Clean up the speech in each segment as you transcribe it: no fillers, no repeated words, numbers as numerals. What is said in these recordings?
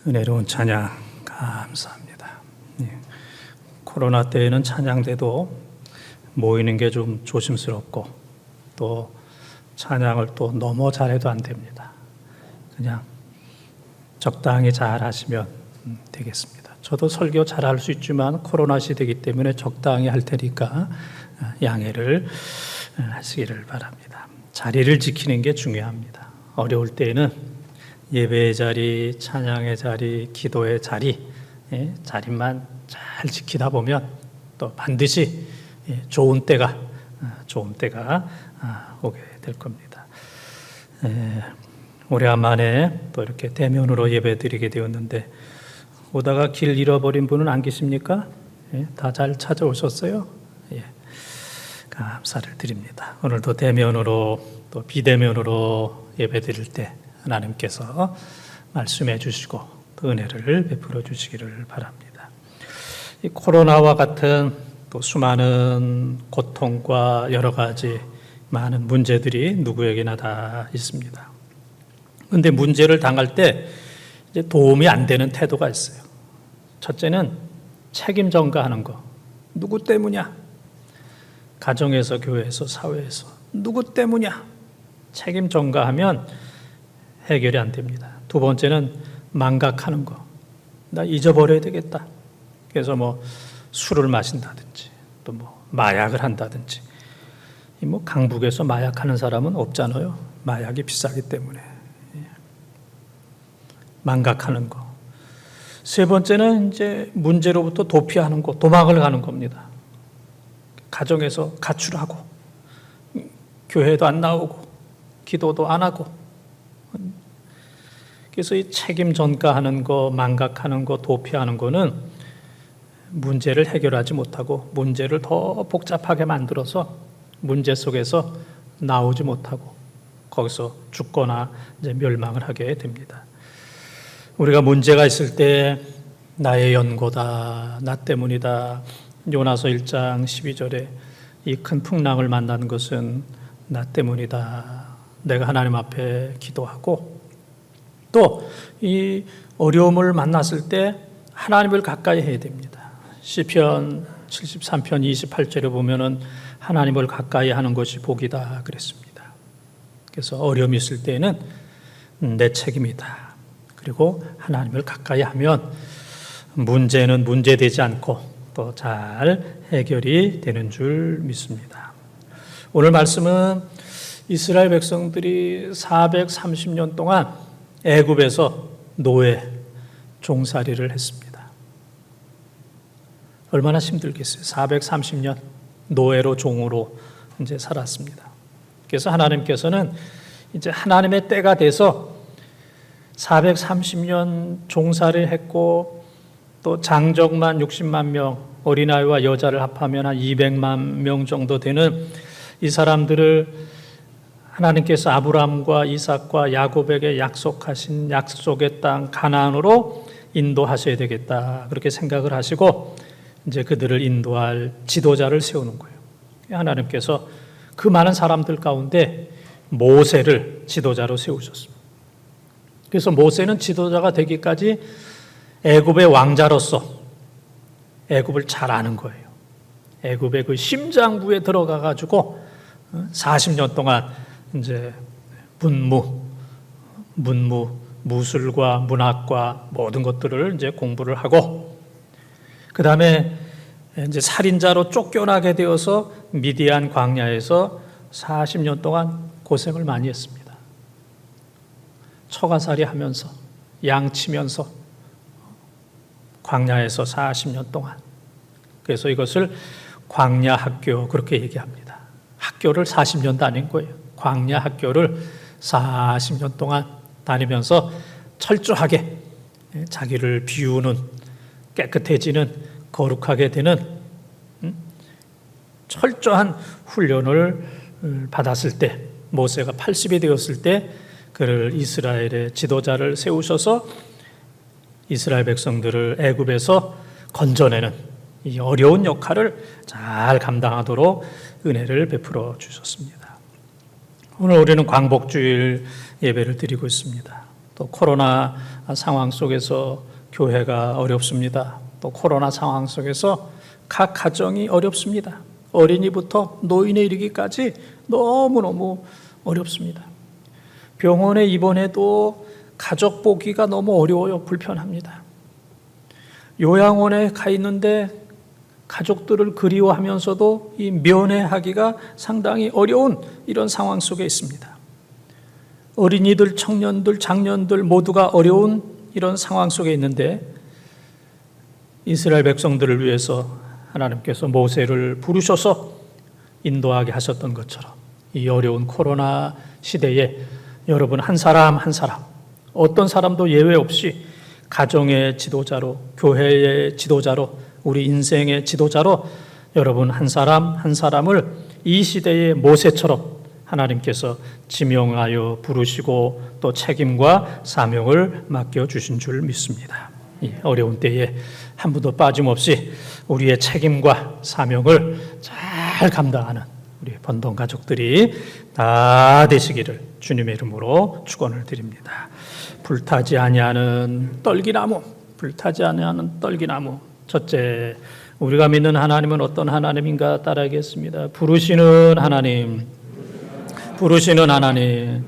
은혜로운 찬양 감사합니다. 코로나 때에는 찬양대도 모이는 게 좀 조심스럽고 또 찬양을 또 너무 잘해도 안 됩니다. 그냥 적당히 잘 하시면 되겠습니다. 저도 설교 잘할 수 있지만 코로나 시대이기 때문에 적당히 할 테니까 양해를 하시기를 바랍니다. 자리를 지키는 게 중요합니다. 어려울 때에는 예배의 자리, 찬양의 자리, 기도의 자리, 자리만 잘 지키다 보면 또 반드시 좋은 때가 오게 될 겁니다. 오래간만에 또 이렇게 대면으로 예배 드리게 되었는데 오다가 길 잃어버린 분은 안 계십니까? 다 잘 찾아오셨어요? 감사를 드립니다. 오늘도 대면으로 또 비대면으로 예배 드릴 때 하나님께서 말씀해 주시고 또 은혜를 베풀어 주시기를 바랍니다. 이 코로나와 같은 또 수많은 고통과 여러 가지 많은 문제들이 누구에게나 다 있습니다. 그런데 문제를 당할 때 이제 도움이 안 되는 태도가 있어요. 첫째는 책임 전가하는 거. 누구 때문이야? 가정에서, 교회에서, 사회에서 누구 때문이야? 책임 전가하면 해결이 안 됩니다. 두 번째는 망각하는 거. 나 잊어버려야 되겠다. 그래서 술을 마신다든지 또 마약을 한다든지. 강북에서 마약하는 사람은 없잖아요. 마약이 비싸기 때문에. 망각하는 거. 세 번째는 이제 문제로부터 도피하는 거, 도망을 가는 겁니다. 가정에서 가출하고 교회도 안 나오고 기도도 안 하고. 그래서 이 책임 전가하는 거, 망각하는 거, 도피하는 거는 문제를 해결하지 못하고 문제를 더 복잡하게 만들어서 문제 속에서 나오지 못하고 거기서 죽거나 이제 멸망을 하게 됩니다. 우리가 문제가 있을 때 나의 연고다, 나 때문이다. 요나서 1장 12절에 이 큰 풍랑을 만난 것은 나 때문이다. 내가 하나님 앞에 기도하고 또 이 어려움을 만났을 때 하나님을 가까이 해야 됩니다. 시편 73편 28절에 보면은 하나님을 가까이 하는 것이 복이다 그랬습니다. 그래서 어려움이 있을 때는 내 책임이다. 그리고 하나님을 가까이 하면 문제는 문제되지 않고 또 잘 해결이 되는 줄 믿습니다. 오늘 말씀은 이스라엘 백성들이 430년 동안 애굽에서 노예 종살이를 했습니다. 얼마나 힘들겠어요. 430년 노예로 종으로 이제 살았습니다. 그래서 하나님께서는 이제 하나님의 때가 돼서 430년 종살이를 했고 또 장정만 60만 명, 어린아이와 여자를 합하면 한 200만 명 정도 되는 이 사람들을 하나님께서 아브라함과 이삭과 야곱에게 약속하신 약속의 땅 가나안으로 인도하셔야 되겠다. 그렇게 생각을 하시고 이제 그들을 인도할 지도자를 세우는 거예요. 하나님께서 그 많은 사람들 가운데 모세를 지도자로 세우셨습니다. 그래서 모세는 지도자가 되기까지 애굽의 왕자로서 애굽을 잘 아는 거예요. 애굽의 그 심장부에 들어가 가지고 40년 동안 이제 무술과 문학과 모든 것들을 이제 공부를 하고 그 다음에 이제 살인자로 쫓겨나게 되어서 미디안 광야에서 40년 동안 고생을 많이 했습니다. 처가살이 하면서 양 치면서 광야에서 40년 동안. 그래서 이것을 광야 학교 그렇게 얘기합니다. 학교를 40년 다닌 거예요. 광야 학교를 40년 동안 다니면서 철저하게 자기를 비우는 깨끗해지는 거룩하게 되는 철저한 훈련을 받았을 때 모세가 80이 되었을 때 그를 이스라엘의 지도자를 세우셔서 이스라엘 백성들을 애굽에서 건져내는 이 어려운 역할을 잘 감당하도록 은혜를 베풀어 주셨습니다. 오늘 우리는 광복주일 예배를 드리고 있습니다. 또 코로나 상황 속에서 교회가 어렵습니다. 또 코로나 상황 속에서 각 가정이 어렵습니다. 어린이부터 노인에 이르기까지 너무너무 어렵습니다. 병원에 입원해도 가족 보기가 너무 어려워요. 불편합니다. 요양원에 가 있는데 가족들을 그리워하면서도 이 면회하기가 상당히 어려운 이런 상황 속에 있습니다. 어린이들, 청년들, 장년들 모두가 어려운 이런 상황 속에 있는데 이스라엘 백성들을 위해서 하나님께서 모세를 부르셔서 인도하게 하셨던 것처럼 이 어려운 코로나 시대에 여러분 한 사람 한 사람, 어떤 사람도 예외 없이 가정의 지도자로, 교회의 지도자로, 우리 인생의 지도자로 여러분 한 사람 한 사람을 이 시대의 모세처럼 하나님께서 지명하여 부르시고 또 책임과 사명을 맡겨주신 줄 믿습니다. 이 어려운 때에 한 분도 빠짐없이 우리의 책임과 사명을 잘 감당하는 우리 번동 가족들이 다 되시기를 주님의 이름으로 축원을 드립니다. 불타지 아니하는 떨기나무, 불타지 아니하는 떨기나무. 첫째, 우리가 믿는 하나님은 어떤 하나님인가 따라하겠습니다. 부르시는 하나님, 부르시는 하나님.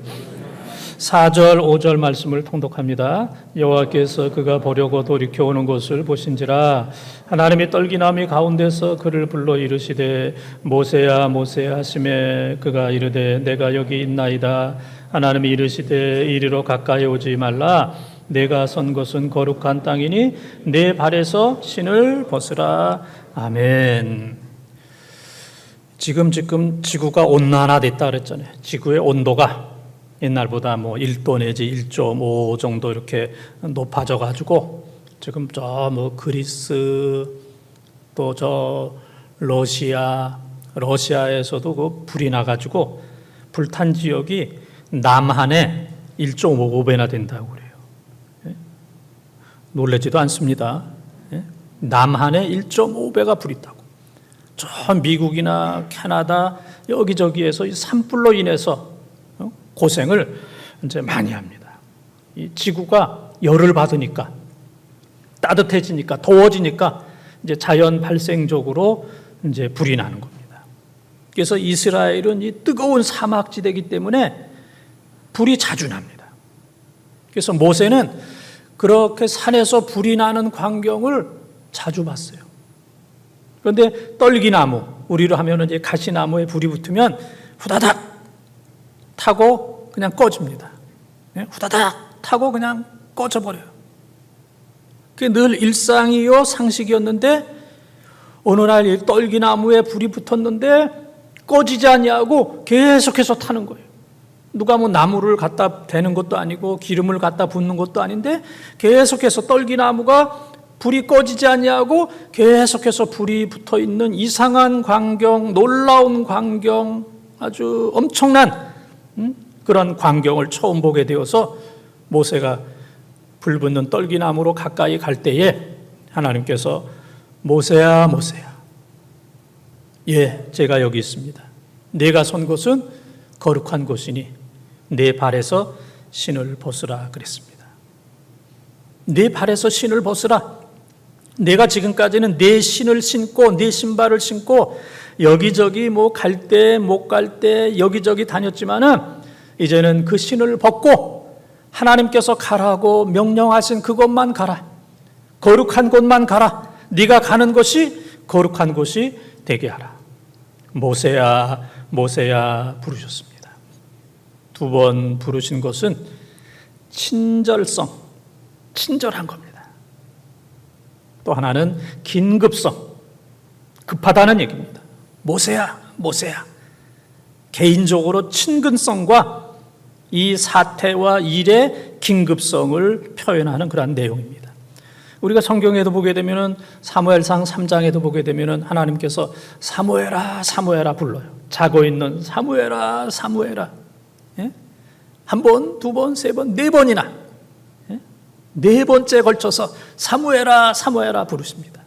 4절 5절 말씀을 통독합니다. 여호와께서 그가 보려고 돌이켜오는 것을 보신지라 하나님이 떨기나무 가운데서 그를 불러 이르시되 모세야 모세야 하시매 그가 이르되 내가 여기 있나이다. 하나님이 이르시되 이리로 가까이 오지 말라. 내가 선 것은 거룩한 땅이니 내 발에서 신을 벗으라. 아멘. 지금 지구가 온난화됐다 그랬잖아요. 지구의 온도가 옛날보다 1도 내지 1.5 정도 이렇게 높아져 가지고 지금 그리스 또 러시아에서도 그 불이 나 가지고 불탄 지역이 남한에 1.5배나 된다고 그래요. 놀라지도 않습니다. 남한에 1.5배가 불이 있다고. 저 미국이나 캐나다 여기저기에서 이 산불로 인해서 고생을 이제 많이 합니다. 이 지구가 열을 받으니까 따뜻해지니까 더워지니까 이제 자연 발생적으로 이제 불이 나는 겁니다. 그래서 이스라엘은 이 뜨거운 사막지대이기 때문에 불이 자주 납니다. 그래서 모세는 그렇게 산에서 불이 나는 광경을 자주 봤어요. 그런데 떨기나무, 우리로 하면 이제 가시나무에 불이 붙으면 후다닥 타고 그냥 꺼집니다. 후다닥 타고 그냥 꺼져버려요. 그게 늘 일상이요 상식이었는데 어느 날 이 떨기나무에 불이 붙었는데 꺼지지 아니하고 계속해서 타는 거예요. 누가 나무를 갖다 대는 것도 아니고 기름을 갖다 붓는 것도 아닌데 계속해서 떨기나무가 불이 꺼지지 아니하고 계속해서 불이 붙어 있는 이상한 광경, 놀라운 광경, 아주 엄청난 그런 광경을 처음 보게 되어서 모세가 불 붙는 떨기나무로 가까이 갈 때에 하나님께서 모세야 모세야, 예, 제가 여기 있습니다. 내가 선 곳은 거룩한 곳이니 내 발에서 신을 벗으라 그랬습니다. 내 발에서 신을 벗으라. 내가 지금까지는 내 신을 신고 내 신발을 신고 여기저기 갈 때 못 갈 때 여기저기 다녔지만은 이제는 그 신을 벗고 하나님께서 가라고 명령하신 그곳만 가라. 거룩한 곳만 가라. 네가 가는 곳이 거룩한 곳이 되게 하라. 모세야 모세야 부르셨습니다. 두 번 부르신 것은 친절성, 친절한 겁니다. 또 하나는 긴급성, 급하다는 얘기입니다. 모세야 모세야. 개인적으로 친근성과 이 사태와 일의 긴급성을 표현하는 그런 내용입니다. 우리가 성경에도 보게 되면은 사무엘상 3장에도 보게 되면은 하나님께서 사무엘아 사무엘아 불러요. 자고 있는 사무엘아 사무엘아. 예? 한 번, 두 번, 세 번, 네 번이나, 예? 네 번째 걸쳐서 사무엘아 사무엘아 부르십니다.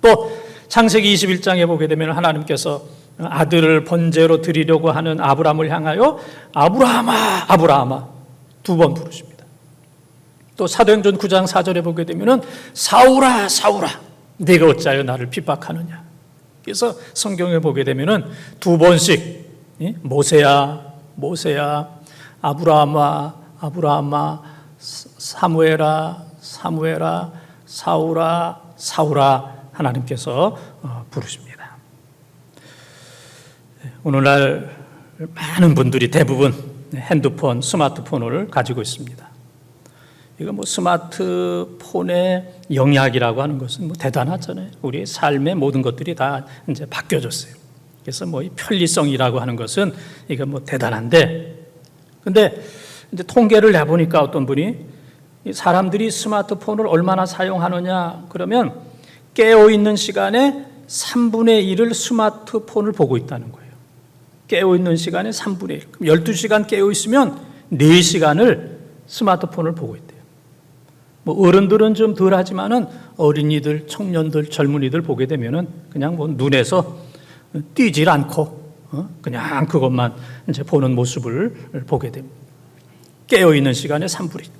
또 창세기 21장에 보게 되면 하나님께서 아들을 번제로 드리려고 하는 아브라함을 향하여 아브라함아 아브라함아 2번 부르십니다. 또 사도행전 9장 4절에 보게 되면은 사울아 사울아 네가 어찌하여 나를 핍박하느냐. 그래서 성경에 보게 되면은 2번씩 모세야 모세야 아브라함아 아브라함아 사무엘아 사무엘아 사울아 사울아 하나님께서 부르십니다. 오늘날 많은 분들이 대부분 핸드폰, 스마트폰을 가지고 있습니다. 이거 스마트폰의 영향이라고 하는 것은 대단하잖아요. 우리의 삶의 모든 것들이 다 이제 바뀌어졌어요. 그래서 이 편리성이라고 하는 것은 이거 대단한데, 근데 이제 통계를 내보니까 어떤 분이 사람들이 스마트폰을 얼마나 사용하느냐 그러면 깨어있는 시간에 3분의 1을 스마트폰을 보고 있다는 거예요. 깨어있는 시간에 3분의 1. 그럼 12시간 깨어있으면 4시간을 스마트폰을 보고 있대요. 어른들은 좀 덜 하지만은 어린이들, 청년들, 젊은이들 보게 되면은 그냥 눈에서 띄질 않고 그냥 그것만 이제 보는 모습을 보게 됩니다. 깨어있는 시간에 3분의 1.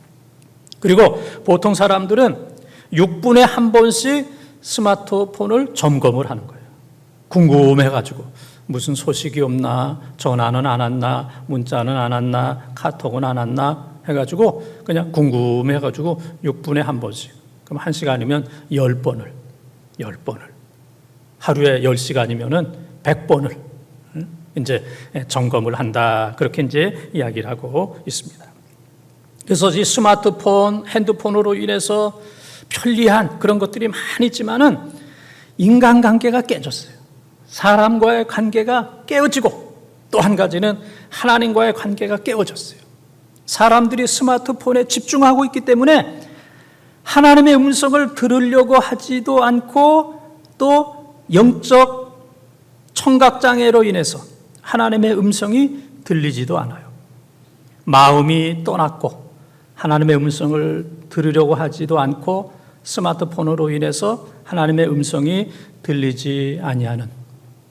그리고 보통 사람들은 6분에 한 번씩 스마트폰을 점검을 하는 거예요. 궁금해가지고 무슨 소식이 없나, 전화는 안 왔나, 문자는 안 왔나, 카톡은 안 왔나 해가지고 그냥 궁금해가지고 6분에 한 번씩. 그럼 1시간이면 10번을 하루에 10시간이면은 100번을 이제 점검을 한다. 그렇게 이제 이야기를 하고 있습니다. 그래서 이 스마트폰, 핸드폰으로 인해서 편리한 그런 것들이 많이 있지만은 인간관계가 깨졌어요. 사람과의 관계가 깨어지고 또 한 가지는 하나님과의 관계가 깨어졌어요. 사람들이 스마트폰에 집중하고 있기 때문에 하나님의 음성을 들으려고 하지도 않고 또 영적 청각장애로 인해서 하나님의 음성이 들리지도 않아요. 마음이 떠났고 하나님의 음성을 들으려고 하지도 않고 스마트폰으로 인해서 하나님의 음성이 들리지 아니하는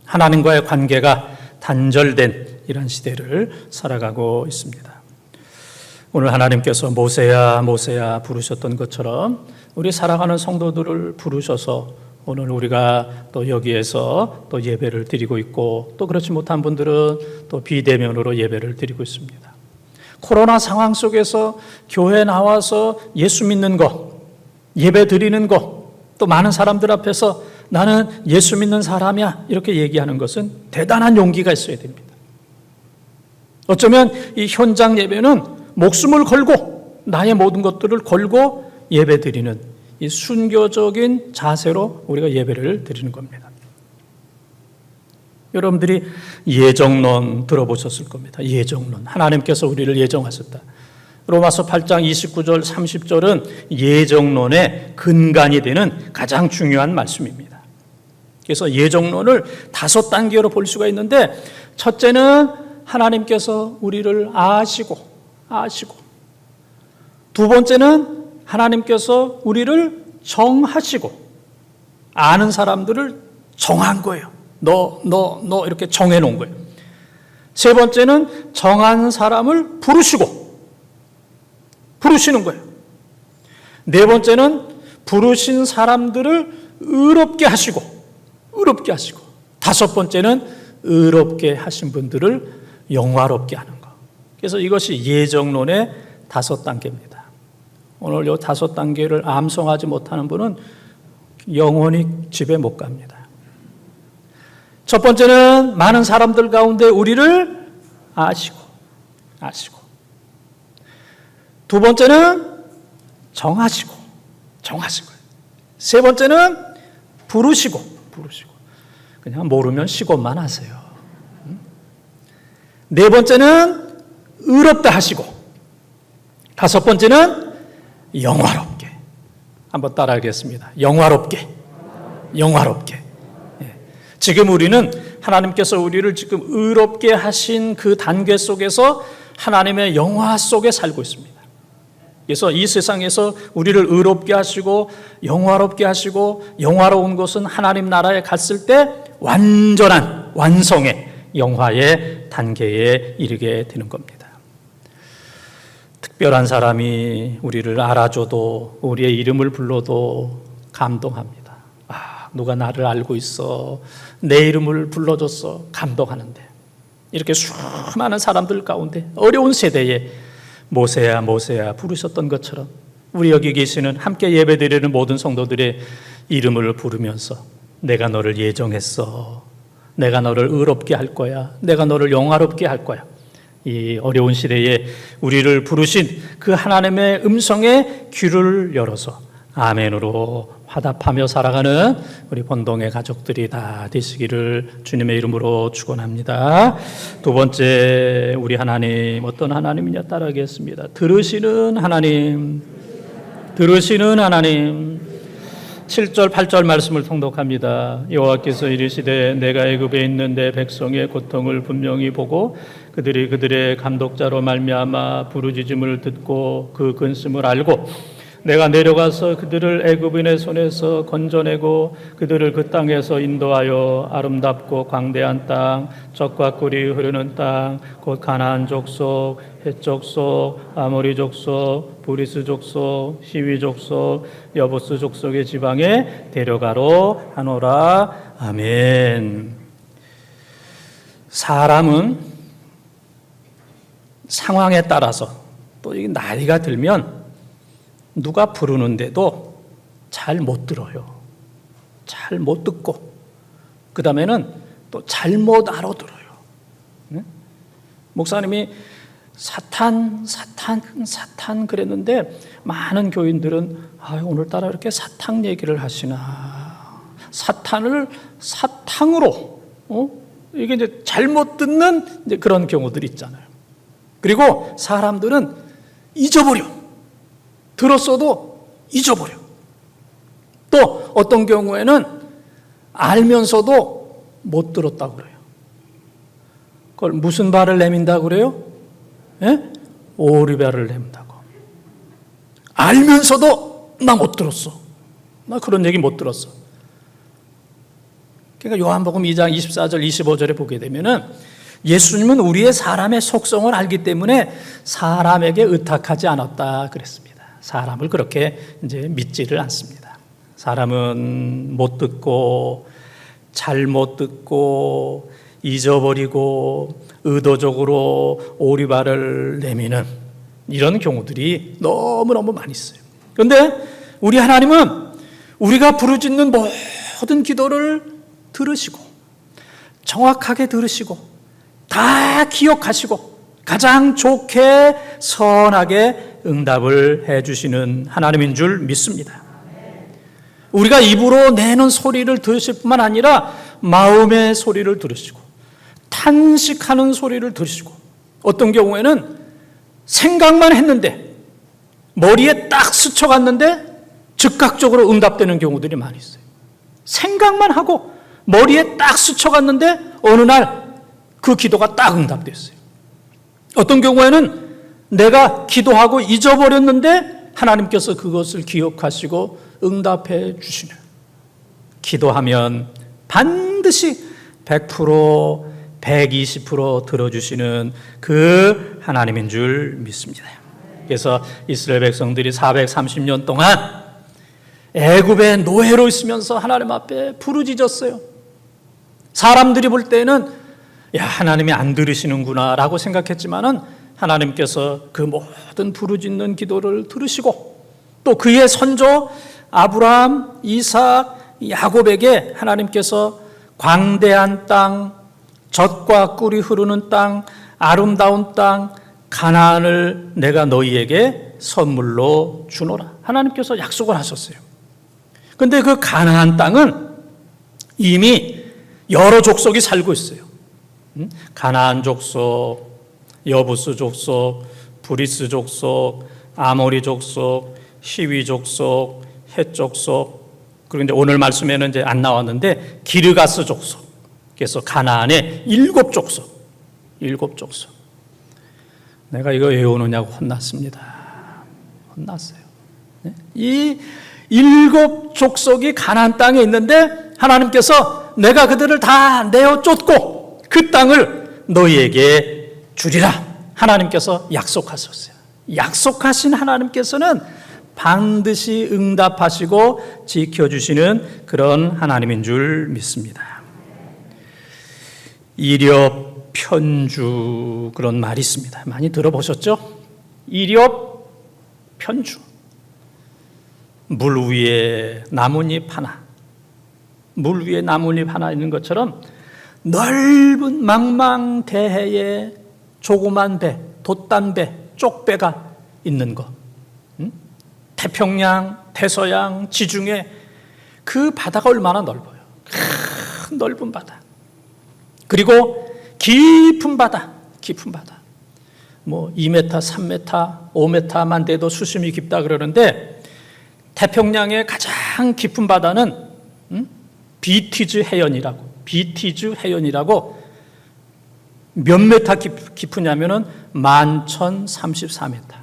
하나님과의 관계가 단절된 이런 시대를 살아가고 있습니다. 오늘 하나님께서 모세야 모세야 부르셨던 것처럼 우리 살아가는 성도들을 부르셔서 오늘 우리가 또 여기에서 또 예배를 드리고 있고 또 그렇지 못한 분들은 또 비대면으로 예배를 드리고 있습니다. 코로나 상황 속에서 교회 나와서 예수 믿는 것, 예배 드리는 것, 또 많은 사람들 앞에서 나는 예수 믿는 사람이야 이렇게 얘기하는 것은 대단한 용기가 있어야 됩니다. 어쩌면 이 현장 예배는 목숨을 걸고 나의 모든 것들을 걸고 예배 드리는 이 순교적인 자세로 우리가 예배를 드리는 겁니다. 여러분들이 예정론 들어보셨을 겁니다. 예정론. 하나님께서 우리를 예정하셨다. 로마서 8장 29절 30절은 예정론의 근간이 되는 가장 중요한 말씀입니다. 그래서 예정론을 5단계로 볼 수가 있는데 첫째는 하나님께서 우리를 아시고 두 번째는 하나님께서 우리를 정하시고 아는 사람들을 정한 거예요. 너 이렇게 정해놓은 거예요. 세 번째는 정한 사람을 부르시는 거예요. 네 번째는 부르신 사람들을 의롭게 하시고 다섯 번째는 의롭게 하신 분들을 영화롭게 하는 것. 그래서 이것이 예정론의 5단계입니다. 오늘 이 5단계를 암송하지 못하는 분은 영원히 집에 못 갑니다. 첫 번째는 많은 사람들 가운데 우리를 아시고 두 번째는 정하신 거예요. 세 번째는 부르시고 그냥 모르면 시고만 하세요. 네 번째는 의롭다 하시고 다섯 번째는 영화롭게. 한번 따라하겠습니다. 영화롭게. 지금 우리는 하나님께서 우리를 지금 의롭게 하신 그 단계 속에서 하나님의 영화 속에 살고 있습니다. 그래서 이 세상에서 우리를 의롭게 하시고 영화롭게 하시고 영화로운 것은 하나님 나라에 갔을 때 완전한 완성의 영화의 단계에 이르게 되는 겁니다. 특별한 사람이 우리를 알아줘도 우리의 이름을 불러도 감동합니다. 누가 나를 알고 있어, 내 이름을 불러줬어, 감동하는데 이렇게 수많은 사람들 가운데 어려운 세대에 모세야 모세야 부르셨던 것처럼 우리 여기 계시는 함께 예배드리는 모든 성도들의 이름을 부르면서 내가 너를 예정했어, 내가 너를 의롭게 할 거야, 내가 너를 영화롭게 할 거야. 이 어려운 시대에 우리를 부르신 그 하나님의 음성에 귀를 열어서 아멘으로 화답하며 살아가는 우리 본동의 가족들이 다 되시기를 주님의 이름으로 축원합니다. 두 번째, 우리 하나님 어떤 하나님이냐 따라하겠습니다. 들으시는 하나님, 들으시는 하나님. 7절 8절 말씀을 통독합니다. 여호와께서 이르시되 내가 애굽에 있는 내 백성의 고통을 분명히 보고 그들이 그들의 감독자로 말미암아 부르짖음을 듣고 그 근심을 알고 내가 내려가서 그들을 애굽인의 손에서 건져내고 그들을 그 땅에서 인도하여 아름답고 광대한 땅, 젖과 꿀이 흐르는 땅, 곧 가나안 족속, 헷 족속, 아모리 족속, 브리스 족속, 시위 족속, 여부스 족속의 지방에 데려가로 하노라. 아멘. 사람은 상황에 따라서 또 이 나이가 들면 누가 부르는데도 잘 못 들어요. 잘 못 듣고 그 다음에는 또 잘못 알아들어요. 네? 목사님이 사탄 그랬는데 많은 교인들은 오늘따라 이렇게 사탕 얘기를 하시나, 사탄을 사탕으로 이게 이제 잘못 듣는 이제 그런 경우들이 있잖아요. 그리고 사람들은 잊어버려. 들었어도 잊어버려. 또 어떤 경우에는 알면서도 못 들었다고 그래요. 그걸 무슨 발을 내민다고 그래요? 예? 오리발을 내민다고. 알면서도 나 못 들었어. 나 그런 얘기 못 들었어. 그러니까 요한복음 2장 24절 25절에 보게 되면은 예수님은 우리의 사람의 속성을 알기 때문에 사람에게 의탁하지 않았다 그랬습니다. 사람을 그렇게 이제 믿지를 않습니다. 사람은 못 듣고 잘못 듣고 잊어버리고 의도적으로 오리발을 내미는 이런 경우들이 너무너무 많이 있어요. 그런데 우리 하나님은 우리가 부르짖는 모든 기도를 들으시고 정확하게 들으시고 다 기억하시고 가장 좋게 선하게 응답을 해주시는 하나님인 줄 믿습니다. 우리가 입으로 내는 소리를 들으실 뿐만 아니라 마음의 소리를 들으시고 탄식하는 소리를 들으시고 어떤 경우에는 생각만 했는데 머리에 딱 스쳐갔는데 즉각적으로 응답되는 경우들이 많이 있어요. 생각만 하고 머리에 딱 스쳐갔는데 어느 날 그 기도가 딱 응답됐어요. 어떤 경우에는 내가 기도하고 잊어버렸는데 하나님께서 그것을 기억하시고 응답해 주시는, 기도하면 반드시 100%, 120% 들어주시는 그 하나님인 줄 믿습니다. 그래서 이스라엘 백성들이 430년 동안 애굽의 노예로 있으면서 하나님 앞에 부르짖었어요. 사람들이 볼 때는 하나님이 안 들으시는구나 라고 생각했지만은 하나님께서 그 모든 부르짖는 기도를 들으시고 또 그의 선조 아브라함, 이삭, 야곱에게 하나님께서 광대한 땅, 젖과 꿀이 흐르는 땅, 아름다운 땅, 가나안을 내가 너희에게 선물로 주노라. 하나님께서 약속을 하셨어요. 그런데 그 가나안 땅은 이미 여러 족속이 살고 있어요. 가나안 족속, 여부스 족속, 브리스 족속, 아모리 족속, 시위 족속, 헷 족속, 그리고 이제 오늘 말씀에는 이제 안 나왔는데 기르가스 족속. 그래서 가나안의 7족속. 내가 이거 왜 오느냐고 혼났습니다. 혼났어요. 이 7족속이 가나안 땅에 있는데 하나님께서 내가 그들을 다 내어 쫓고 그 땅을 너희에게 주리라 하나님께서 약속하셨어요. 약속하신 하나님께서는 반드시 응답하시고 지켜주시는 그런 하나님인 줄 믿습니다. 이력 편주 그런 말이 있습니다. 많이 들어보셨죠? 이력 편주. 물 위에 나뭇잎 하나, 물 위에 나뭇잎 하나 있는 것처럼 넓은 망망대해에 조그만 배, 돛단배, 쪽배가 있는 것. 태평양, 대서양, 지중해 그 바다가 얼마나 넓어요. 큰 넓은 바다. 그리고 깊은 바다, 깊은 바다. 뭐 2m, 3m, 5m만 돼도 수심이 깊다 그러는데 태평양의 가장 깊은 바다는 비티즈 해연이라고 몇 메타 깊으냐면은 11,034m.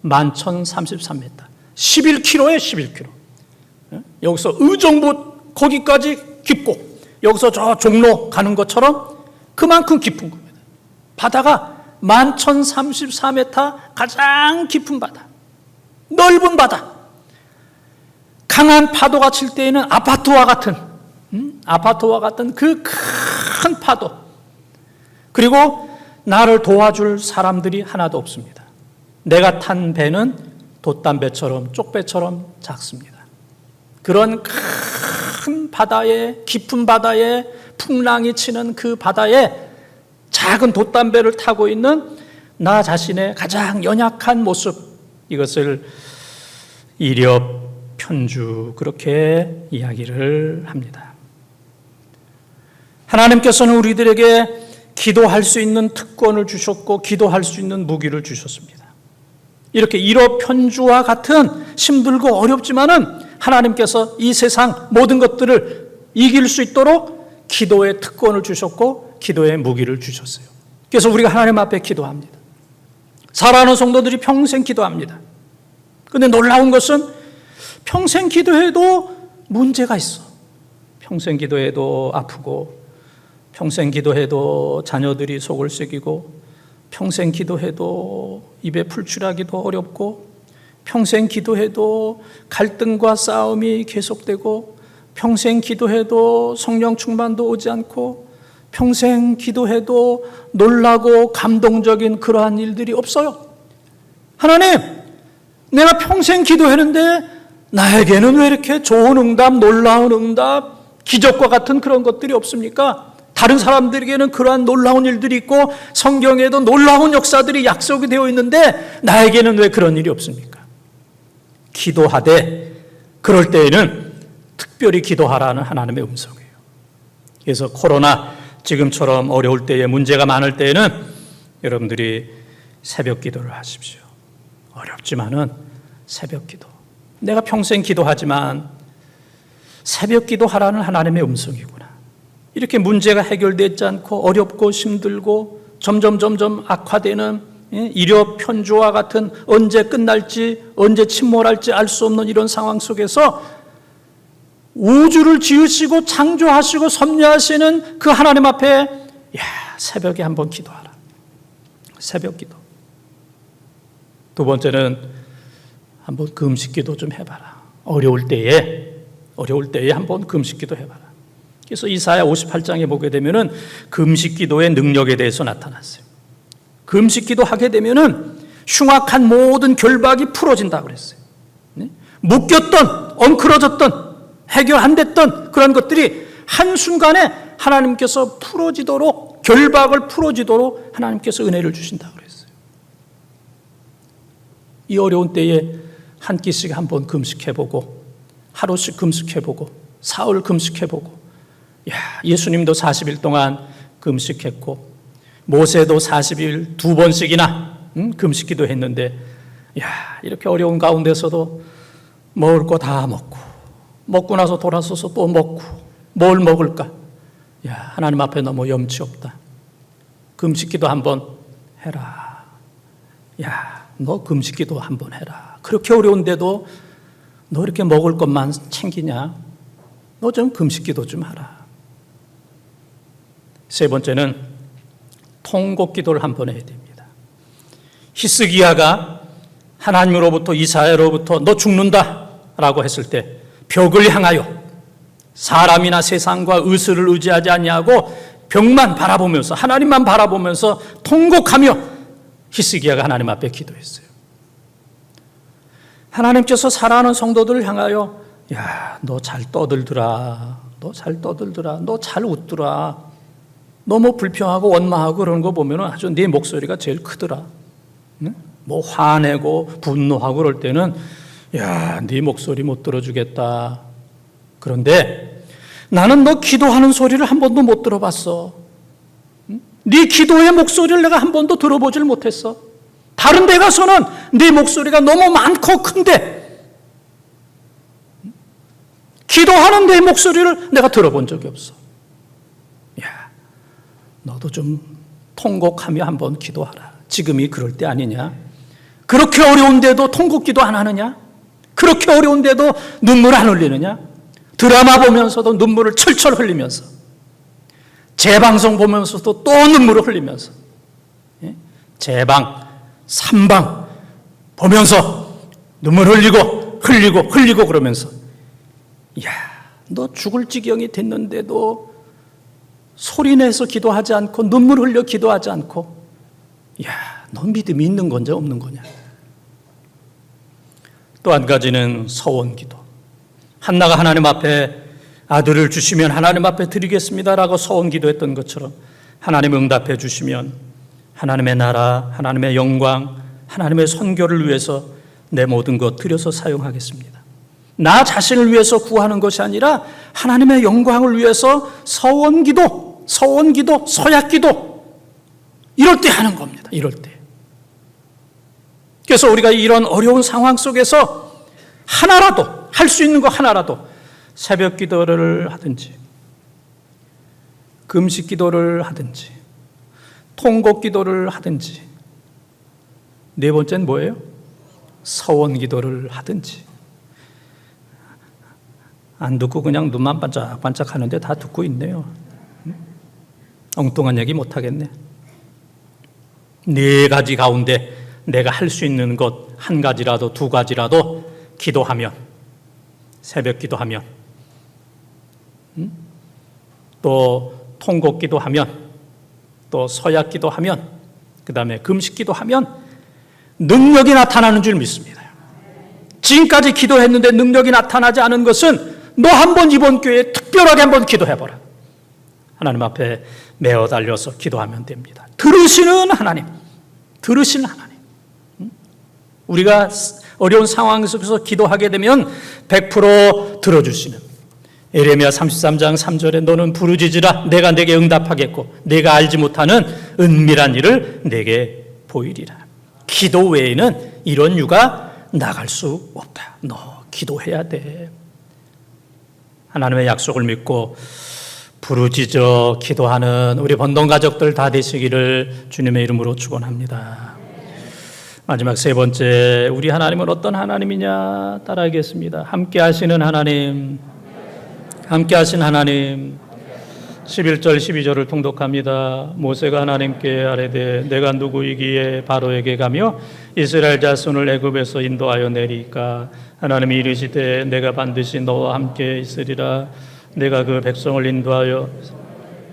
11,033m. 11km에 11km. 여기서 의정부 거기까지 깊고 여기서 저 종로 가는 것처럼 그만큼 깊은 겁니다. 바다가 11,034m 가장 깊은 바다. 넓은 바다. 강한 파도가 칠 때에는 아파트와 같은 그 큰 파도. 그리고 나를 도와줄 사람들이 하나도 없습니다. 내가 탄 배는 돛단배처럼 쪽배처럼 작습니다. 그런 큰 바다에, 깊은 바다에 풍랑이 치는 그 바다에 작은 돛단배를 타고 있는 나 자신의 가장 연약한 모습, 이것을 이력 편주 그렇게 이야기를 합니다. 하나님께서는 우리들에게 기도할 수 있는 특권을 주셨고 기도할 수 있는 무기를 주셨습니다. 이렇게 이력 편주와 같은 힘들고 어렵지만은 하나님께서 이 세상 모든 것들을 이길 수 있도록 기도의 특권을 주셨고 기도의 무기를 주셨어요. 그래서 우리가 하나님 앞에 기도합니다. 사랑하는 성도들이 평생 기도합니다. 그런데 놀라운 것은 평생 기도해도 문제가 있어. 평생 기도해도 아프고 평생 기도해도 자녀들이 속을 새기고 평생 기도해도 입에 풀칠하기도 어렵고 평생 기도해도 갈등과 싸움이 계속되고 평생 기도해도 성령 충만도 오지 않고 평생 기도해도 놀라고 감동적인 그러한 일들이 없어요. 하나님, 내가 평생 기도했는데 나에게는 왜 이렇게 좋은 응답, 놀라운 응답, 기적과 같은 그런 것들이 없습니까? 다른 사람들에게는 그러한 놀라운 일들이 있고 성경에도 놀라운 역사들이 약속이 되어 있는데 나에게는 왜 그런 일이 없습니까? 기도하되 그럴 때에는 특별히 기도하라는 하나님의 음성이에요. 그래서 코로나 지금처럼 어려울 때에 문제가 많을 때에는 여러분들이 새벽 기도를 하십시오. 어렵지만은 새벽 기도. 내가 평생 기도하지만 새벽 기도하라는 하나님의 음성이구나. 이렇게 문제가 해결되지 않고 어렵고 힘들고 점점 악화되는 이력 편주와 같은 언제 끝날지 언제 침몰할지 알 수 없는 이런 상황 속에서 우주를 지으시고 창조하시고 섭리하시는 그 하나님 앞에 새벽에 한번 기도하라. 새벽 기도. 두 번째는 한번 금식 기도 좀 해봐라. 어려울 때에 한번 금식 기도 해봐라. 그래서 이사야 58장에 보게 되면은 금식 기도의 능력에 대해서 나타났어요. 금식 기도 하게 되면은 흉악한 모든 결박이 풀어진다고 그랬어요. 묶였던, 엉클어졌던, 해결 안 됐던 그런 것들이 한순간에 하나님께서 풀어지도록, 결박을 풀어지도록 하나님께서 은혜를 주신다고 그랬어요. 이 어려운 때에 한 끼씩 한번 금식해보고, 하루씩 금식해보고, 사흘 금식해보고, 예수님도 40일 동안 금식했고 모세도 40일 2번씩이나 금식기도 했는데 이렇게 어려운 가운데서도 먹을 거 다 먹고 나서 돌아서서 또 먹고 뭘 먹을까? 하나님 앞에 너무 염치 없다. 금식기도 한번 해라. 너 금식기도 한번 해라. 그렇게 어려운데도 너 이렇게 먹을 것만 챙기냐? 너 좀 금식기도 좀 하라. 세 번째는 통곡 기도를 한번 해야 됩니다. 히스기야가 하나님으로부터 이사야로부터 너 죽는다 라고 했을 때 벽을 향하여 사람이나 세상과 의술을 의지하지 아니하고 벽만 바라보면서 하나님만 바라보면서 통곡하며 히스기야가 하나님 앞에 기도했어요. 하나님께서 사랑하는 성도들을 향하여 야, 너 잘 떠들더라. 너 잘 떠들더라. 너 잘 웃더라. 너무 불평하고 원망하고 그러는 거 보면 아주 네 목소리가 제일 크더라. 응? 뭐 화내고 분노하고 그럴 때는 야, 네 목소리 못 들어주겠다. 그런데 나는 너 기도하는 소리를 한 번도 못 들어봤어. 응? 네 기도의 목소리를 내가 한 번도 들어보질 못했어. 다른 데 가서는 네 목소리가 너무 많고 큰데 기도하는 내 목소리를 내가 들어본 적이 없어. 야, 너도 좀 통곡하며 한번 기도하라. 지금이 그럴 때 아니냐? 그렇게 어려운데도 통곡기도 안 하느냐? 그렇게 어려운데도 눈물 안 흘리느냐? 드라마 보면서도 눈물을 철철 흘리면서, 재방송 보면서도 또 눈물을 흘리면서, 재방, 삼방 보면서 눈물 흘리고 그러면서, 야, 너 죽을 지경이 됐는데도 소리내서 기도하지 않고 눈물 흘려 기도하지 않고, 야, 너 믿음이 있는 건지 없는 거냐? 또 한 가지는 서원기도. 한나가 하나님 앞에 아들을 주시면 하나님 앞에 드리겠습니다라고 서원기도했던 것처럼 하나님 응답해 주시면 하나님의 나라, 하나님의 영광, 하나님의 선교를 위해서 내 모든 것 드려서 사용하겠습니다. 나 자신을 위해서 구하는 것이 아니라 하나님의 영광을 위해서 서원기도, 서약기도 이럴 때 하는 겁니다. 이럴 때. 그래서 우리가 이런 어려운 상황 속에서 하나라도 할 수 있는 거 하나라도 새벽 기도를 하든지 금식 기도를 하든지 통곡 기도를 하든지 네 번째는 뭐예요? 서원 기도를 하든지. 안 듣고 그냥 눈만 반짝반짝 하는데 다 듣고 있네요. 엉뚱한 얘기 못 하겠네. 네 가지 가운데 내가 할 수 있는 것 한 가지라도 두 가지라도 기도하면, 새벽 기도하면, 또 통곡 기도하면, 또 서약 기도하면, 그 다음에 금식 기도하면 능력이 나타나는 줄 믿습니다. 지금까지 기도했는데 능력이 나타나지 않은 것은 너 한번 이번 교회에 특별하게 한번 기도해봐라. 하나님 앞에 매어 달려서 기도하면 됩니다. 들으시는 하나님. 우리가 어려운 상황 속에서 기도하게 되면 100% 들어주시는, 에레미야 33장 3절에 너는 부르짖으라 내가 내게 응답하겠고 내가 알지 못하는 은밀한 일을 내게 보이리라. 기도 외에는 이런 유가 나갈 수 없다. 너 기도해야 돼. 하나님의 약속을 믿고 부르짖어 기도하는 우리 번동 가족들 다 되시기를 주님의 이름으로 축원합니다. 마지막 세 번째, 우리 하나님은 어떤 하나님이냐 따라하겠습니다. 함께 하시는 하나님. 11절 12절을 통독합니다. 모세가 하나님께 아뢰되 내가 누구이기에 바로에게 가며 이스라엘 자손을 애굽에서 인도하여 내리까. 하나님이 이르시되 내가 반드시 너와 함께 있으리라. 내가 그 백성을 인도하여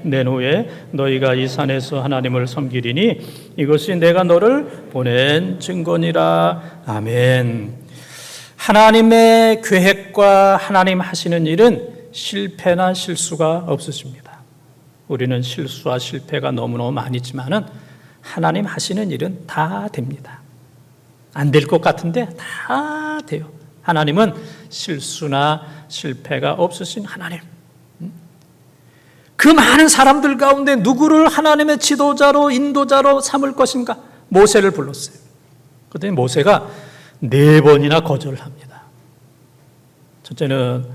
낸 후에 너희가 이 산에서 하나님을 섬기리니 이것이 내가 너를 보낸 증거니라. 아멘. 하나님의 계획과 하나님 하시는 일은 실패나 실수가 없으십니다. 우리는 실수와 실패가 너무너무 많이지만은 하나님 하시는 일은 다 됩니다. 안 될 것 같은데 다 돼요. 하나님은 실수나 실패가 없으신 하나님. 그 많은 사람들 가운데 누구를 하나님의 지도자로 인도자로 삼을 것인가? 모세를 불렀어요. 그랬더니 모세가 4번이나 거절을 합니다. 첫째는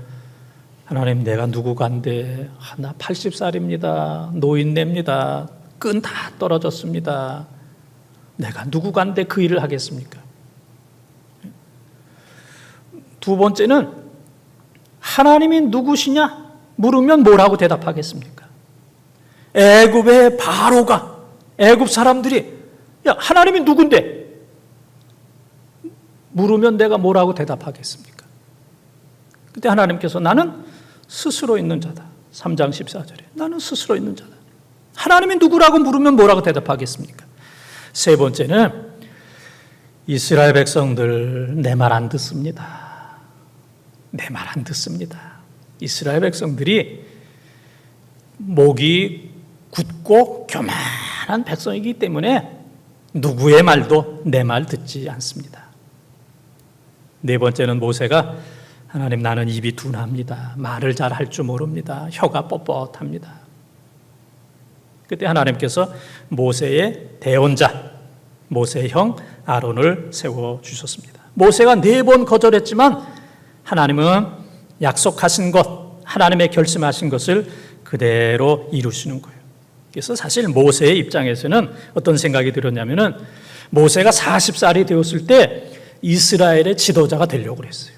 하나님 내가 누구간데 나 80살입니다. 노인네입니다. 끈 다 떨어졌습니다. 내가 누구간데 그 일을 하겠습니까? 두 번째는 하나님이 누구시냐 물으면 뭐라고 대답하겠습니까? 애굽의 바로가, 애굽 사람들이 야 하나님이 누군데? 물으면 내가 뭐라고 대답하겠습니까? 그때 하나님께서 나는 스스로 있는 자다. 3장 14절에 나는 스스로 있는 자다. 하나님이 누구라고 물으면 뭐라고 대답하겠습니까? 세 번째는 이스라엘 백성들 내 말 안 듣습니다. 내 말 안 듣습니다. 이스라엘 백성들이 목이 굳고 교만한 백성이기 때문에 누구의 말도 내 말 듣지 않습니다. 네 번째는 모세가 하나님 나는 입이 둔합니다. 말을 잘 할 줄 모릅니다. 혀가 뻣뻣합니다. 그때 하나님께서 모세의 대언자, 모세의 형 아론을 세워주셨습니다. 모세가 4번 거절했지만 하나님은 약속하신 것, 하나님의 결심하신 것을 그대로 이루시는 거예요. 그래서 사실 모세의 입장에서는 어떤 생각이 들었냐면은 모세가 40살이 되었을 때 이스라엘의 지도자가 되려고 그랬어요.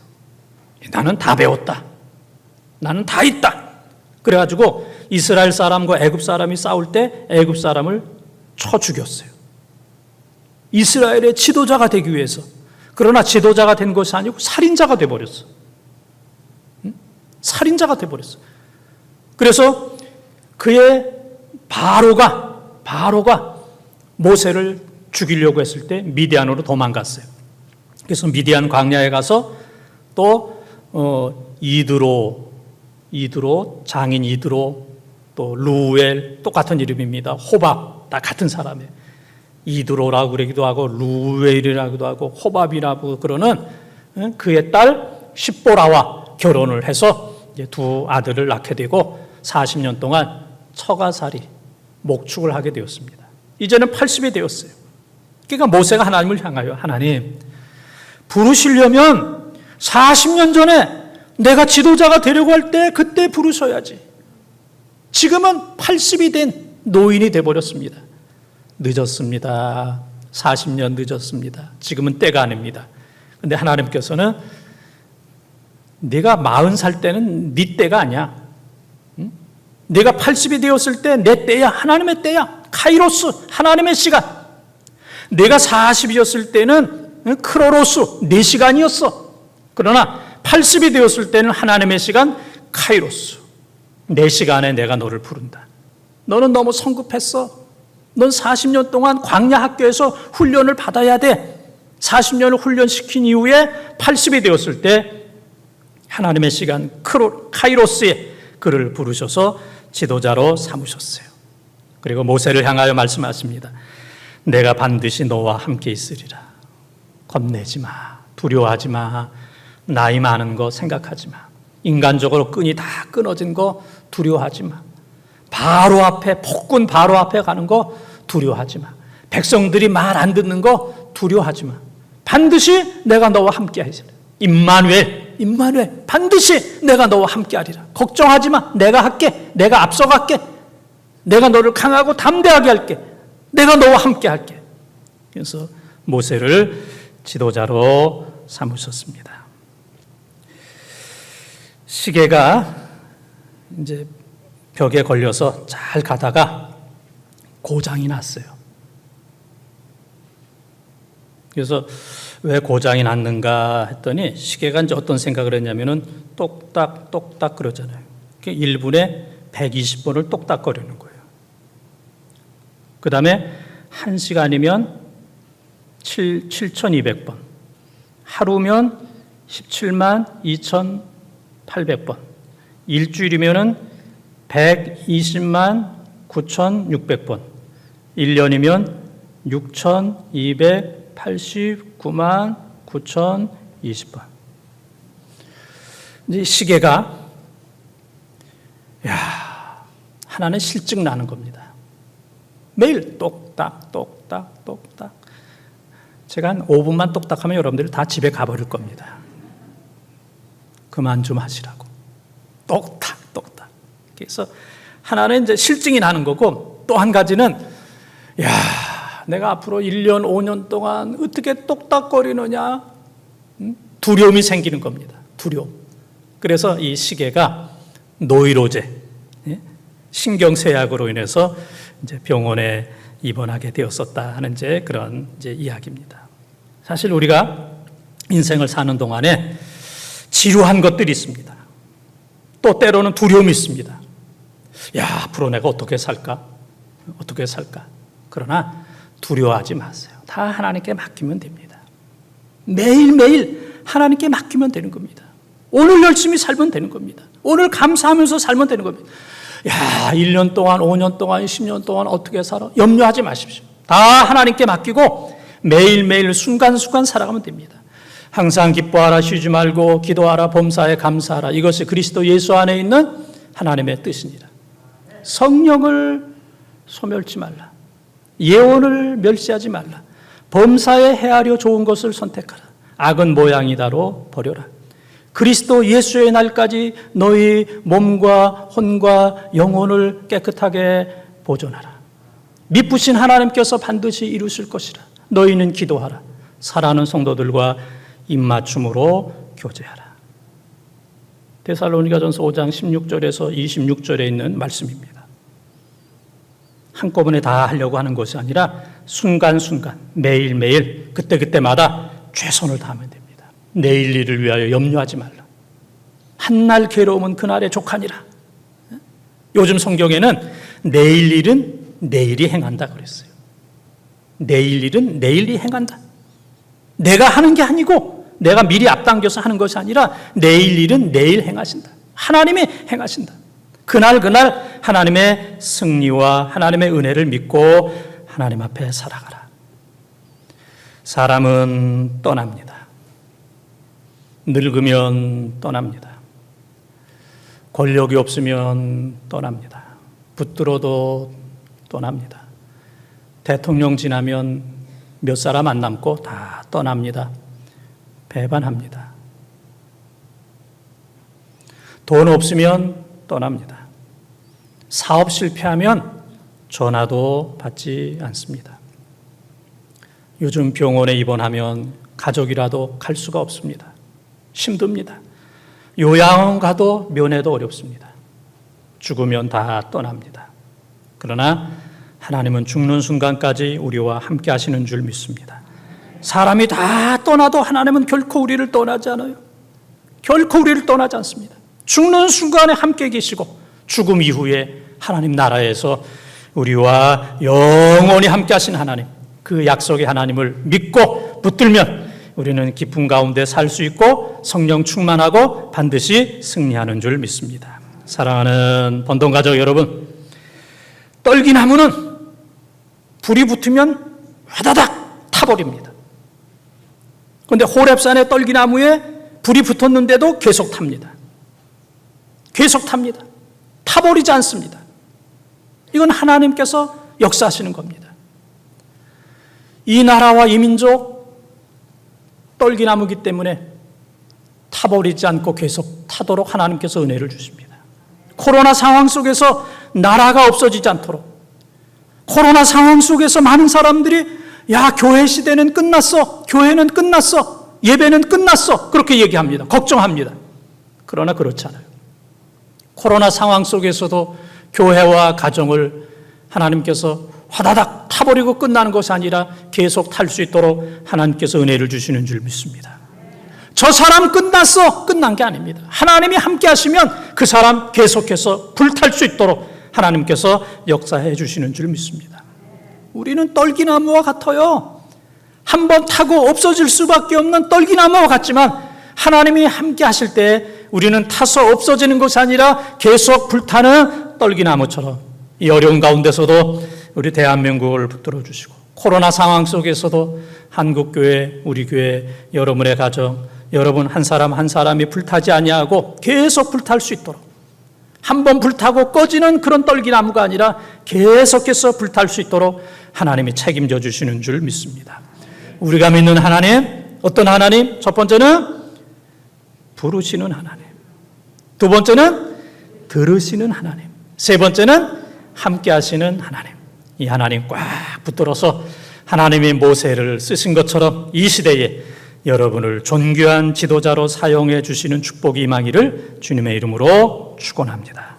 나는 다 배웠다. 나는 다 있다. 그래가지고 이스라엘 사람과 애굽 사람이 싸울 때 애굽 사람을 쳐 죽였어요. 이스라엘의 지도자가 되기 위해서. 그러나 지도자가 된 것이 아니고 살인자가 돼버렸어. 살인자가 돼버렸어. 그래서 그의 바로가 모세를 죽이려고 했을 때 미디안으로 도망갔어요. 그래서 미디안 광야에 가서 또 이드로, 장인 이드로, 또 루엘, 똑같은 이름입니다. 호밥, 다 같은 사람이에요. 이드로라고 그러기도 하고 루엘이라고도 하고 호밥이라고 그러는 그의 딸 십보라와 결혼을 해서 이제 2 아들을 낳게 되고 40년 동안 처가살이, 목축을 하게 되었습니다. 이제는 80이 되었어요. 그러니까 모세가 하나님을 향하여 하나님, 부르시려면 40년 전에 내가 지도자가 되려고 할 때 그때 부르셔야지. 지금은 80이 된 노인이 되어버렸습니다. 늦었습니다. 40년 늦었습니다. 지금은 때가 아닙니다. 그런데 하나님께서는 네가 40살 때는 네 때가 아니야. 네가 80이 되었을 때 내 때야. 하나님의 때야. 카이로스, 하나님의 시간. 네가 40이었을 때는 크로로스, 네 시간이었어. 그러나 80이 되었을 때는 하나님의 시간, 카이로스. 내 시간에 내가 너를 부른다. 너는 너무 성급했어. 넌 40년 동안 광야 학교에서 훈련을 받아야 돼. 40년을 훈련시킨 이후에 80이 되었을 때 하나님의 시간, 카이로스에 그를 부르셔서 지도자로 삼으셨어요. 그리고 모세를 향하여 말씀하십니다. 내가 반드시 너와 함께 있으리라. 겁내지 마. 두려워하지 마. 나이 많은 거 생각하지 마. 인간적으로 끈이 다 끊어진 거 두려워하지 마. 바로 앞에, 폭군 바로 앞에 가는 거 두려워하지 마. 백성들이 말 안 듣는 거 두려워하지 마. 반드시 내가 너와 함께 하리라. 임마누엘, 반드시 내가 너와 함께 하리라. 걱정하지 마. 내가 할게. 내가 앞서갈게. 내가 너를 강하고 담대하게 할게. 내가 너와 함께 할게. 그래서 모세를 지도자로 삼으셨습니다. 시계가 이제 벽에 걸려서 잘 가다가 고장이 났어요. 그래서 왜 고장이 났는가 했더니 시계가 이제 어떤 생각을 했냐면은 똑딱 그러잖아요. 1분에 120번을 똑딱거리는 거예요. 그 다음에 1시간이면 7,200번, 하루면 17만 2,800번, 일주일이면은 120만 9,600번, 1년이면 6,289만 9,020번. 이제 시계가 하나는 실증 나는 겁니다. 매일 똑딱. 제가 한 5분만 똑딱하면 여러분들이 다 집에 가버릴 겁니다. 그만 좀 하시라고. 똑딱. 그래서 하나는 이제 실증이 나는 거고, 또 한 가지는 내가 앞으로 1년, 5년 동안 어떻게 똑딱거리느냐, 두려움이 생기는 겁니다. 두려움. 그래서 이 시계가 노이로제, 신경쇠약으로 인해서 이제 병원에 입원하게 되었었다 하는 이제 그런 이제 이야기입니다. 사실 우리가 인생을 사는 동안에 지루한 것들이 있습니다. 또 때로는 두려움이 있습니다. 야, 앞으로 내가 어떻게 살까? 어떻게 살까? 그러나 두려워하지 마세요. 다 하나님께 맡기면 됩니다. 매일매일 하나님께 맡기면 되는 겁니다. 오늘 열심히 살면 되는 겁니다. 오늘 감사하면서 살면 되는 겁니다. 야, 1년 동안, 5년 동안, 10년 동안 어떻게 살아? 염려하지 마십시오. 다 하나님께 맡기고 매일매일 순간순간 살아가면 됩니다. 항상 기뻐하라, 쉬지 말고 기도하라, 범사에 감사하라. 이것이 그리스도 예수 안에 있는 하나님의 뜻입니다. 성령을 소멸치 말라. 예언을 멸시하지 말라. 범사에 헤아려 좋은 것을 선택하라. 악은 모양이다로 버려라. 그리스도 예수의 날까지 너희 몸과 혼과 영혼을 깨끗하게 보존하라. 미쁘신 하나님께서 반드시 이루실 것이라. 너희는 기도하라. 사랑하는 성도들과 입맞춤으로 교제하라. 데살로니가전서 5장 16절에서 26절에 있는 말씀입니다. 한꺼번에 다 하려고 하는 것이 아니라 순간순간 매일매일 그때그때마다 최선을 다하면 됩니다. 내일 일을 위하여 염려하지 말라. 한날 괴로움은 그날의 족하니라. 요즘 성경에는 내일 일은 내일이 행한다 그랬어요. 내일 일은 내일이 행한다. 내가 하는 게 아니고 내가 미리 앞당겨서 하는 것이 아니라 내일 일은 내일 행하신다. 하나님이 행하신다. 그날 하나님의 승리와 하나님의 은혜를 믿고 하나님 앞에 살아가라. 사람은 떠납니다. 늙으면 떠납니다. 권력이 없으면 떠납니다. 붙들어도 떠납니다. 대통령 지나면 몇 사람 안 남고 다 떠납니다. 배반합니다. 돈 없으면 떠납니다. 사업 실패하면 전화도 받지 않습니다. 요즘 병원에 입원하면 가족이라도 갈 수가 없습니다. 힘듭니다. 요양원 가도 면회도 어렵습니다. 죽으면 다 떠납니다. 그러나 하나님은 죽는 순간까지 우리와 함께 하시는 줄 믿습니다. 사람이 다 떠나도 하나님은 결코 우리를 떠나지 않아요. 결코 우리를 떠나지 않습니다. 죽는 순간에 함께 계시고 죽음 이후에 하나님 나라에서 우리와 영원히 함께 하신 하나님, 그 약속의 하나님을 믿고 붙들면 우리는 기쁨 가운데 살 수 있고 성령 충만하고 반드시 승리하는 줄 믿습니다. 사랑하는 번동가족 여러분, 떨기나무는 불이 붙으면 화다닥 타버립니다. 그런데 호렙산의 떨기나무에 불이 붙었는데도 계속 탑니다. 계속 탑니다. 타버리지 않습니다. 이건 하나님께서 역사하시는 겁니다. 이 나라와 이 민족 떨기나무기 때문에 타버리지 않고 계속 타도록 하나님께서 은혜를 주십니다. 코로나 상황 속에서 나라가 없어지지 않도록, 코로나 상황 속에서 많은 사람들이 야, 교회 시대는 끝났어, 교회는 끝났어, 예배는 끝났어, 그렇게 얘기합니다. 걱정합니다. 그러나 그렇지 않아요. 코로나 상황 속에서도 교회와 가정을 하나님께서 화다닥 타버리고 끝나는 것이 아니라 계속 탈 수 있도록 하나님께서 은혜를 주시는 줄 믿습니다. 저 사람 끝났어, 끝난 게 아닙니다. 하나님이 함께 하시면 그 사람 계속해서 불탈 수 있도록 하나님께서 역사해 주시는 줄 믿습니다. 우리는 떨기나무와 같아요. 한번 타고 없어질 수밖에 없는 떨기나무와 같지만 하나님이 함께 하실 때 우리는 타서 없어지는 것이 아니라 계속 불타는 떨기나무처럼 이 어려운 가운데서도 우리 대한민국을 붙들어 주시고 코로나 상황 속에서도 한국교회, 우리 교회, 여러분의 가정, 여러분 한 사람 한 사람이 불타지 아니하고 계속 불탈 수 있도록, 한번 불타고 꺼지는 그런 떨기나무가 아니라 계속해서 불탈 수 있도록 하나님이 책임져 주시는 줄 믿습니다. 우리가 믿는 하나님, 어떤 하나님? 첫 번째는 부르시는 하나님, 두 번째는 들으시는 하나님, 세 번째는 함께 하시는 하나님. 이 하나님 꽉 붙들어서 하나님이 모세를 쓰신 것처럼 이 시대에 여러분을 존귀한 지도자로 사용해 주시는 축복이 임하기를 주님의 이름으로 축원합니다.